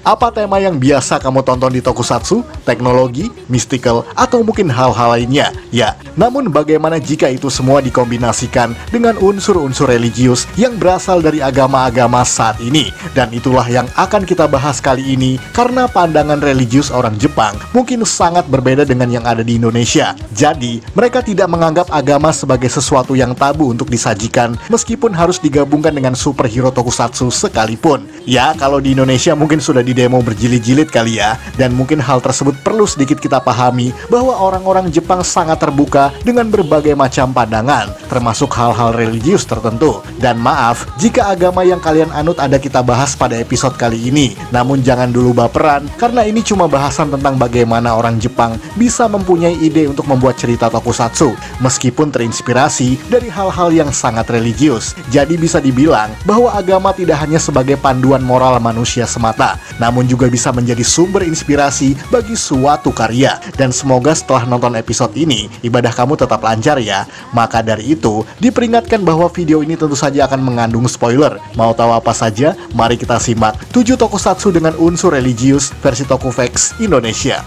Apa tema yang biasa kamu tonton di tokusatsu? Teknologi, mystical, atau mungkin hal-hal lainnya? Ya, namun bagaimana jika itu semua dikombinasikan dengan unsur-unsur religius yang berasal dari agama-agama saat ini? Dan itulah yang akan kita bahas kali ini, karena pandangan religius orang Jepang mungkin sangat berbeda dengan yang ada di Indonesia. Jadi, mereka tidak menganggap agama sebagai sesuatu yang tabu untuk disajikan, meskipun harus digabungkan dengan superhero tokusatsu sekalipun. Ya, kalau di Indonesia mungkin sudah di demo berjilid-jilid kali ya, dan mungkin hal tersebut perlu sedikit kita pahami bahwa orang-orang Jepang sangat terbuka dengan berbagai macam pandangan, termasuk hal-hal religius tertentu. Dan maaf jika agama yang kalian anut ada kita bahas pada episode kali ini, namun jangan dulu baperan, karena ini cuma bahasan tentang bagaimana orang Jepang bisa mempunyai ide untuk membuat cerita tokusatsu, meskipun terinspirasi dari hal-hal yang sangat religius. Jadi bisa dibilang bahwa agama tidak hanya sebagai panduan moral manusia semata, namun juga bisa menjadi sumber inspirasi bagi suatu karya. Dan semoga setelah nonton episode ini, ibadah kamu tetap lancar ya. Maka dari itu, diperingatkan bahwa video ini tentu saja akan mengandung spoiler. Mau tahu apa saja? Mari kita simak 7 tokusatsu dengan unsur religius versi Tokufex Indonesia.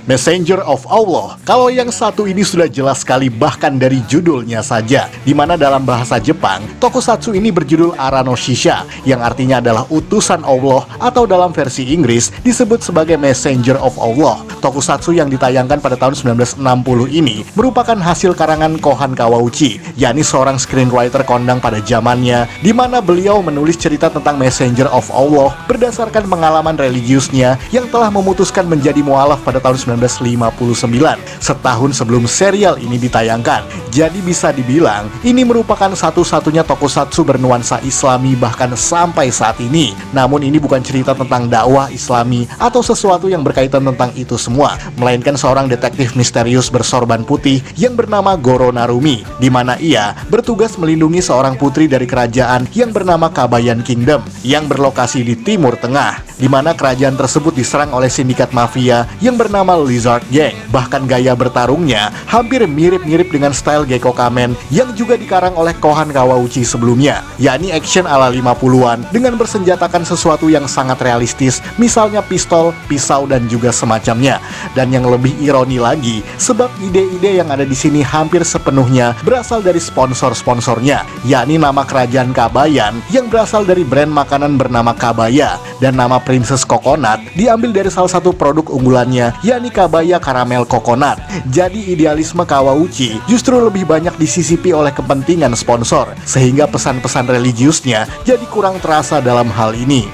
Messenger of Allah. Kalau yang satu ini sudah jelas sekali bahkan dari judulnya saja, dimana dalam bahasa Jepang, tokusatsu ini berjudul Arano Shisha, yang artinya adalah utusan Allah, atau dalam versi Inggris disebut sebagai Messenger of Allah. Tokusatsu yang ditayangkan pada tahun 1960 ini merupakan hasil karangan Kohan Kawauchi, yakni seorang screenwriter kondang pada zamannya, dimana beliau menulis cerita tentang Messenger of Allah berdasarkan pengalaman religiusnya yang telah memutuskan menjadi mualaf pada tahun 1959, setahun sebelum serial ini ditayangkan. Jadi bisa dibilang ini merupakan satu-satunya tokusatsu bernuansa Islami bahkan sampai saat ini. Namun ini bukan cerita tentang dakwah Islami atau sesuatu yang berkaitan tentang itu semua, melainkan seorang detektif misterius bersorban putih yang bernama Goro Narumi, di mana ia bertugas melindungi seorang putri dari kerajaan yang bernama Kabayan Kingdom yang berlokasi di Timur Tengah, di mana kerajaan tersebut diserang oleh sindikat mafia yang bernama Lizard Gang. Bahkan gaya bertarungnya hampir mirip-mirip dengan style Gekko Kamen yang juga dikarang oleh Kohan Kawauchi sebelumnya, yakni action ala 50-an dengan bersenjatakan sesuatu yang sangat realistis, misalnya pistol, pisau, dan juga semacamnya. Dan yang lebih ironi lagi, sebab ide-ide yang ada di sini hampir sepenuhnya berasal dari sponsor-sponsornya, yakni nama kerajaan Kabayan yang berasal dari brand makanan bernama Kabaya, dan nama Princess Coconut diambil dari salah satu produk unggulannya, yakni Kabaya Caramel Coconut. Jadi idealisme Kawauchi justru lebih banyak disisipi oleh kepentingan sponsor, sehingga pesan-pesan religiusnya jadi kurang terasa dalam hal ini.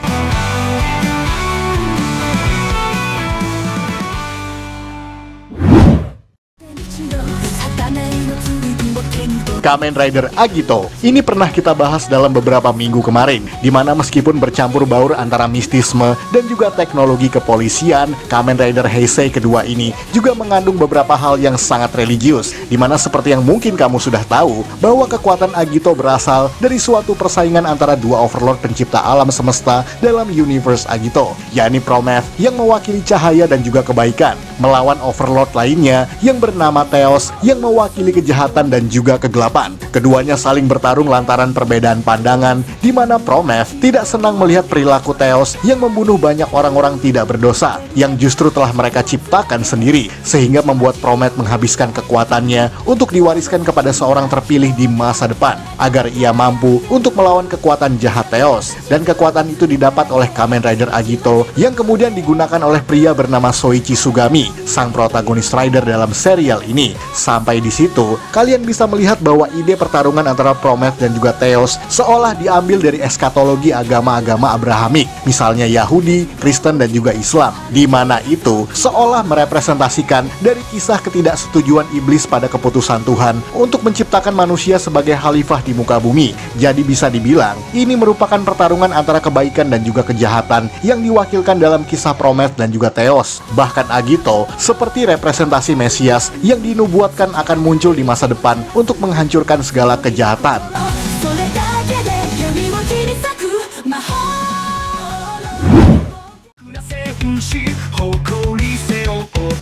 Kamen Rider Agito ini pernah kita bahas dalam beberapa minggu kemarin, dimana meskipun bercampur baur antara mistisme dan juga teknologi kepolisian, Kamen Rider Heisei kedua ini juga mengandung beberapa hal yang sangat religius, dimana seperti yang mungkin kamu sudah tahu, bahwa kekuatan Agito berasal dari suatu persaingan antara dua overlord pencipta alam semesta dalam universe Agito, yakni Prometh yang mewakili cahaya dan juga kebaikan, melawan overlord lainnya yang bernama Theos yang mewakili kejahatan dan juga kegelapan. Keduanya saling bertarung lantaran perbedaan pandangan, di mana Prometh tidak senang melihat perilaku Theos yang membunuh banyak orang-orang tidak berdosa yang justru telah mereka ciptakan sendiri, sehingga membuat Prometh menghabiskan kekuatannya untuk diwariskan kepada seorang terpilih di masa depan agar ia mampu untuk melawan kekuatan jahat Theos. Dan kekuatan itu didapat oleh Kamen Rider Agito yang kemudian digunakan oleh pria bernama Soichi Sugami, sang protagonis rider dalam serial ini. Sampai di situ kalian bisa melihat bahwa ide pertarungan antara Prometh dan juga Theos seolah diambil dari eskatologi agama-agama Abrahamik, misalnya Yahudi, Kristen, dan juga Islam, di mana itu seolah merepresentasikan dari kisah ketidaksetujuan iblis pada keputusan Tuhan untuk menciptakan manusia sebagai khalifah di muka bumi. Jadi bisa dibilang ini merupakan pertarungan antara kebaikan dan juga kejahatan yang diwakilkan dalam kisah Prometh dan juga Theos. Bahkan Agito seperti representasi Mesias yang dinubuatkan akan muncul di masa depan untuk menghancurkan segala kejahatan.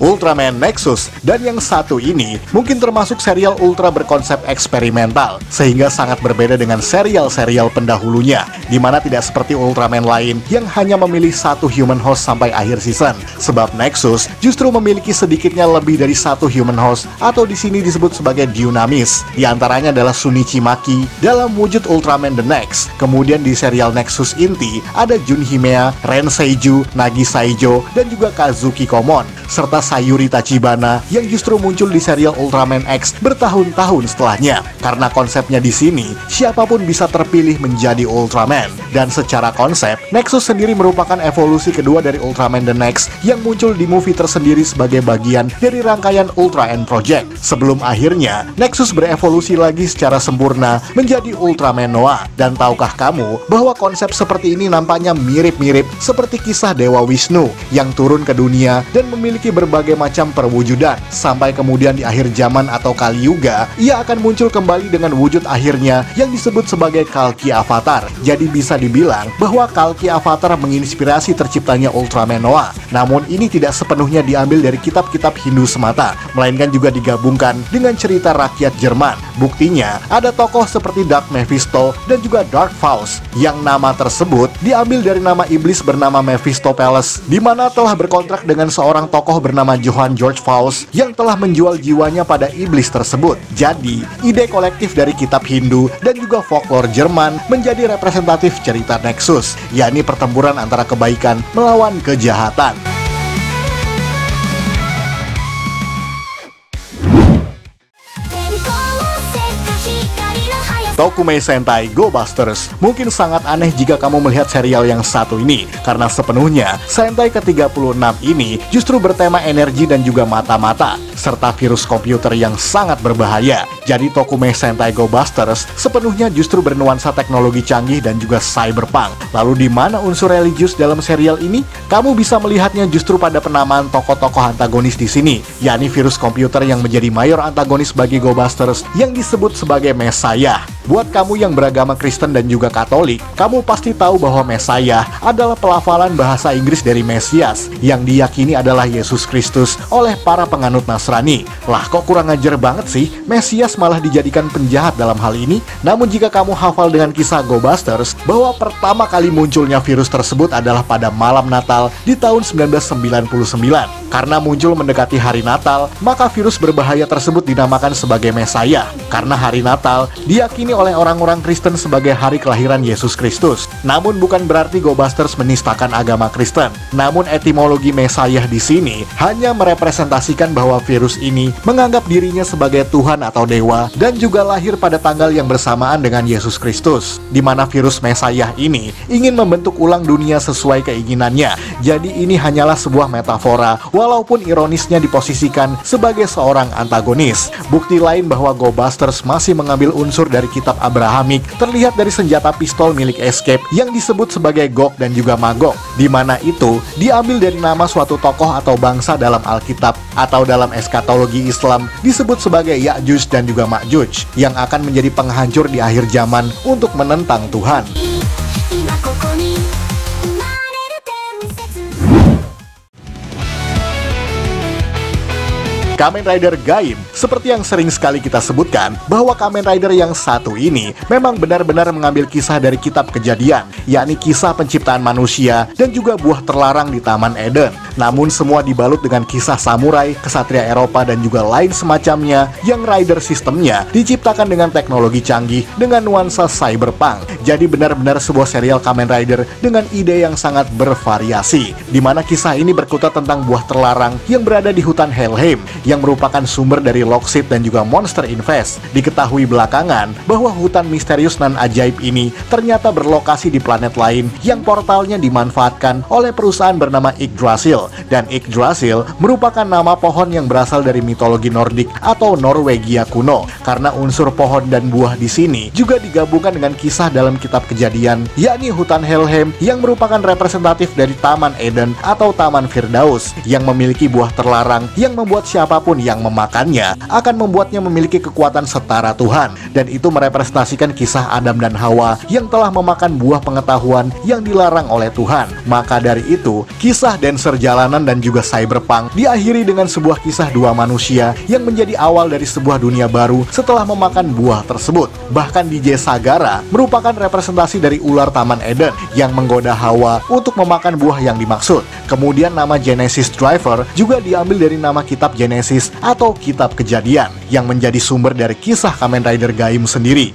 Ultraman Nexus, dan yang satu ini mungkin termasuk serial Ultra berkonsep eksperimental, sehingga sangat berbeda dengan serial-serial pendahulunya, di mana tidak seperti Ultraman lain yang hanya memilih satu human host sampai akhir season. Sebab Nexus justru memiliki sedikitnya lebih dari satu human host, atau di sini disebut sebagai Dynamis. Di antaranya adalah Shunichi Maki dalam wujud Ultraman The Next. Kemudian di serial Nexus inti ada Jun Himea, Ren Seiju, Nagi Saijo, dan juga Kazuki Komon, serta Sayuri Tachibana yang justru muncul di serial Ultraman X bertahun-tahun setelahnya. Karena konsepnya di sini, siapapun bisa terpilih menjadi Ultraman. Dan secara konsep, Nexus sendiri merupakan evolusi kedua dari Ultraman The Next yang muncul di movie tersendiri sebagai bagian dari rangkaian Ultra N Project. Sebelum akhirnya, Nexus berevolusi lagi secara sempurna menjadi Ultraman Noah. Dan tahukah kamu bahwa konsep seperti ini nampaknya mirip-mirip seperti kisah Dewa Wisnu yang turun ke dunia dan memiliki berbagai macam perwujudan, sampai kemudian di akhir zaman atau Kali Yuga, ia akan muncul kembali dengan wujud akhirnya yang disebut sebagai Kalki Avatar. Jadi bisa dibilang bahwa Kalki Avatar menginspirasi terciptanya Ultraman Noah. Namun ini tidak sepenuhnya diambil dari kitab-kitab Hindu semata, melainkan juga digabungkan dengan cerita rakyat Jerman. Buktinya, ada tokoh seperti Dark Mephisto dan juga Dark Faust, yang nama tersebut diambil dari nama iblis bernama Mephistopheles, di mana telah berkontrak dengan seorang tokoh bernama Johann Georg Faust yang telah menjual jiwanya pada iblis tersebut. Jadi, ide kolektif dari kitab Hindu dan juga folklore Jerman menjadi representatif cerita Nexus, yakni pertempuran antara kebaikan melawan kejahatan. Tokumei Sentai Go Busters. Mungkin sangat aneh jika kamu melihat serial yang satu ini, karena sepenuhnya Sentai ke-36 ini justru bertema energi dan juga mata-mata, serta virus komputer yang sangat berbahaya. Jadi Tokumei Sentai Go Busters sepenuhnya justru bernuansa teknologi canggih dan juga cyberpunk. Lalu di mana unsur religius dalam serial ini? Kamu bisa melihatnya justru pada penamaan tokoh-tokoh antagonis di sini, yakni virus komputer yang menjadi mayor antagonis bagi Go Busters yang disebut sebagai Messiah. Buat kamu yang beragama Kristen dan juga Katolik, kamu pasti tahu bahwa Messiah adalah pelafalan bahasa Inggris dari Mesias, yang diyakini adalah Yesus Kristus oleh para penganut Nasrani. Lah kok kurang ajar banget sih, Mesias malah dijadikan penjahat dalam hal ini? Namun jika kamu hafal dengan kisah Go Busters, bahwa pertama kali munculnya virus tersebut adalah pada malam Natal di tahun 1999. Karena muncul mendekati hari Natal, maka virus berbahaya tersebut dinamakan sebagai Messiah. Karena hari Natal diyakini oleh orang-orang Kristen sebagai hari kelahiran Yesus Kristus. Namun bukan berarti Go Busters menistakan agama Kristen. Namun etimologi Messiah di sini hanya merepresentasikan bahwa virus ini menganggap dirinya sebagai Tuhan atau dewa dan juga lahir pada tanggal yang bersamaan dengan Yesus Kristus, di mana virus Messiah ini ingin membentuk ulang dunia sesuai keinginannya. Jadi ini hanyalah sebuah metafora, walaupun ironisnya diposisikan sebagai seorang antagonis. Bukti lain bahwa Go Busters masih mengambil unsur dari kitab Abrahamik terlihat dari senjata pistol milik Escape yang disebut sebagai Gog dan juga Magog, di mana itu diambil dari nama suatu tokoh atau bangsa dalam Alkitab, atau dalam eskatologi Islam disebut sebagai Ya'juj dan juga Ma'juj, yang akan menjadi penghancur di akhir zaman untuk menentang Tuhan. Kamen Rider Gaim. Seperti yang sering sekali kita sebutkan, bahwa Kamen Rider yang satu ini memang benar-benar mengambil kisah dari kitab Kejadian, yakni kisah penciptaan manusia dan juga buah terlarang di Taman Eden. Namun semua dibalut dengan kisah samurai, kesatria Eropa dan juga lain semacamnya, yang rider sistemnya diciptakan dengan teknologi canggih dengan nuansa cyberpunk. Jadi benar-benar sebuah serial Kamen Rider dengan ide yang sangat bervariasi, di mana kisah ini berkutat tentang buah terlarang yang berada di hutan Helheim, yang merupakan sumber dari Lockseed dan juga Monster Invest. Diketahui belakangan bahwa hutan misterius nan ajaib ini ternyata berlokasi di planet lain yang portalnya dimanfaatkan oleh perusahaan bernama Yggdrasil. Dan Yggdrasil merupakan nama pohon yang berasal dari mitologi Nordik atau Norwegia kuno, karena unsur pohon dan buah di sini juga digabungkan dengan kisah dalam kitab Kejadian, yakni hutan Helheim yang merupakan representatif dari Taman Eden atau Taman Firdaus, yang memiliki buah terlarang yang membuat siapa siapapun yang memakannya akan membuatnya memiliki kekuatan setara Tuhan. Dan itu merepresentasikan kisah Adam dan Hawa yang telah memakan buah pengetahuan yang dilarang oleh Tuhan. Maka dari itu, kisah Dancer Jalanan dan juga Cyberpunk diakhiri dengan sebuah kisah dua manusia yang menjadi awal dari sebuah dunia baru setelah memakan buah tersebut. Bahkan DJ Sagara merupakan representasi dari ular Taman Eden yang menggoda Hawa untuk memakan buah yang dimaksud. Kemudian nama Genesis Driver juga diambil dari nama kitab Genesis atau kitab Kejadian yang menjadi sumber dari kisah Kamen Rider Gaim sendiri.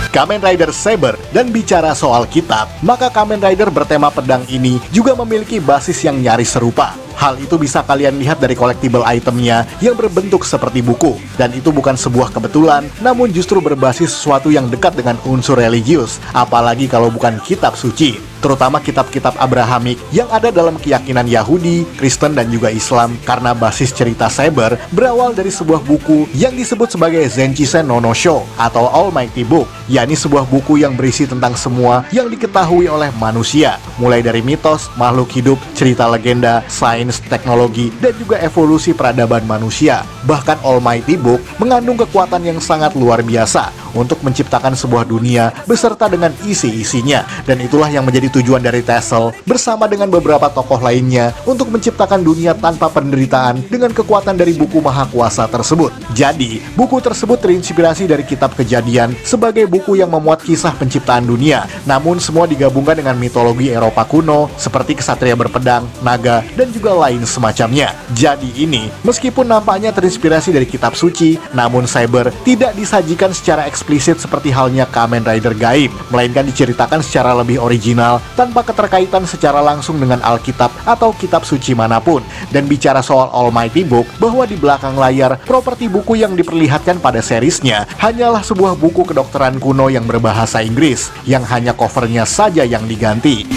Kamen Rider Saber, dan bicara soal kitab, maka Kamen Rider bertema pedang ini juga memiliki basis yang nyaris serupa. Hal itu bisa kalian lihat dari collectible itemnya yang berbentuk seperti buku. Dan itu bukan sebuah kebetulan, namun justru berbasis sesuatu yang dekat dengan unsur religius, apalagi kalau bukan kitab suci. Terutama kitab-kitab Abrahamik yang ada dalam keyakinan Yahudi, Kristen, dan juga Islam. Karena basis cerita Saber berawal dari sebuah buku yang disebut sebagai Zenchisen no no Sho atau Almighty Book, yakni sebuah buku yang berisi tentang semua yang diketahui oleh manusia, mulai dari mitos, makhluk hidup, cerita legenda, sains, teknologi, dan juga evolusi peradaban manusia. Bahkan Almighty Book mengandung kekuatan yang sangat luar biasa untuk menciptakan sebuah dunia beserta dengan isi-isinya. Dan itulah yang menjadi tujuan dari Tassel bersama dengan beberapa tokoh lainnya untuk menciptakan dunia tanpa penderitaan dengan kekuatan dari buku maha kuasa tersebut. Jadi, buku tersebut terinspirasi dari kitab Kejadian sebagai buku yang memuat kisah penciptaan dunia. Namun semua digabungkan dengan mitologi Eropa kuno seperti kesatria berpedang, naga, dan juga lain semacamnya. Jadi ini, meskipun nampaknya terinspirasi dari kitab suci, namun Saber tidak disajikan secara eksplisit seperti halnya Kamen Rider Gaim, melainkan diceritakan secara lebih original tanpa keterkaitan secara langsung dengan Alkitab atau kitab suci manapun. Dan bicara soal Almighty Book, bahwa di belakang layar, properti buku yang diperlihatkan pada seriesnya hanyalah sebuah buku kedokteran kuno yang berbahasa Inggris, yang hanya covernya saja yang diganti.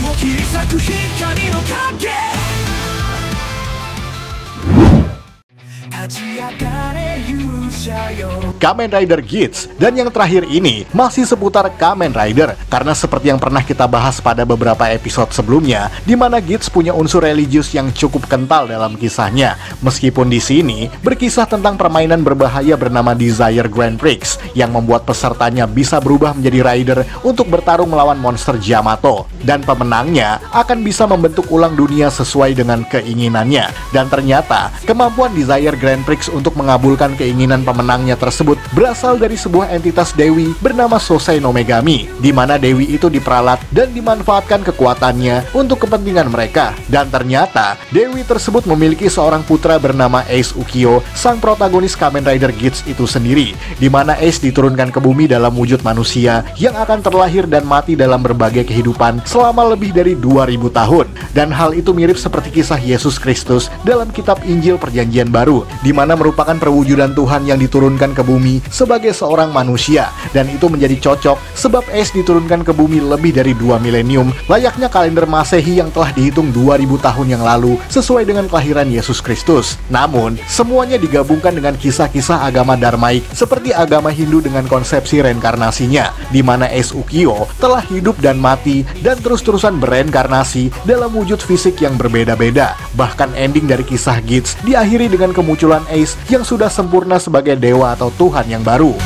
Kamen Rider Geats, dan yang terakhir ini masih seputar Kamen Rider, karena seperti yang pernah kita bahas pada beberapa episode sebelumnya, di mana Geats punya unsur religius yang cukup kental dalam kisahnya. Meskipun di sini berkisah tentang permainan berbahaya bernama Desire Grand Prix yang membuat pesertanya bisa berubah menjadi rider untuk bertarung melawan monster Yamato, dan pemenangnya akan bisa membentuk ulang dunia sesuai dengan keinginannya. Dan ternyata kemampuan Desire Grand Prix untuk mengabulkan keinginan pemenangnya tersebut berasal dari sebuah entitas dewi bernama Sosei no Megami, di mana dewi itu diperalat dan dimanfaatkan kekuatannya untuk kepentingan mereka. Dan ternyata dewi tersebut memiliki seorang putra bernama Ace Ukyo, sang protagonis Kamen Rider Geats itu sendiri, di mana Ace diturunkan ke bumi dalam wujud manusia yang akan terlahir dan mati dalam berbagai kehidupan selama lebih dari 2000 tahun. Dan hal itu mirip seperti kisah Yesus Kristus dalam kitab Injil Perjanjian Baru, di mana merupakan perwujudan Tuhan yang diturunkan ke bumi sebagai seorang manusia. Dan itu menjadi cocok sebab Ace diturunkan ke bumi lebih dari 2 milenium, layaknya kalender Masehi yang telah dihitung 2000 tahun yang lalu sesuai dengan kelahiran Yesus Kristus. Namun, semuanya digabungkan dengan kisah-kisah agama Dharmaik seperti agama Hindu dengan konsepsi reinkarnasinya, di mana Ace Ukyo telah hidup dan mati dan terus-terusan bereinkarnasi dalam wujud fisik yang berbeda-beda. Bahkan ending dari kisah Geats diakhiri dengan kemunculan Ace yang sudah sempurna sebagai dewa atau Tuhan yang baru.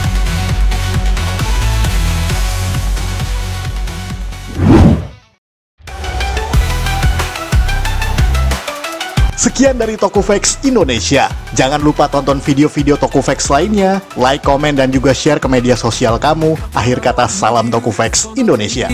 Sekian dari Tokufax Indonesia. Jangan lupa tonton video-video Tokufax lainnya, like, komen, dan juga share ke media sosial kamu. Akhir kata, salam Tokufax Indonesia.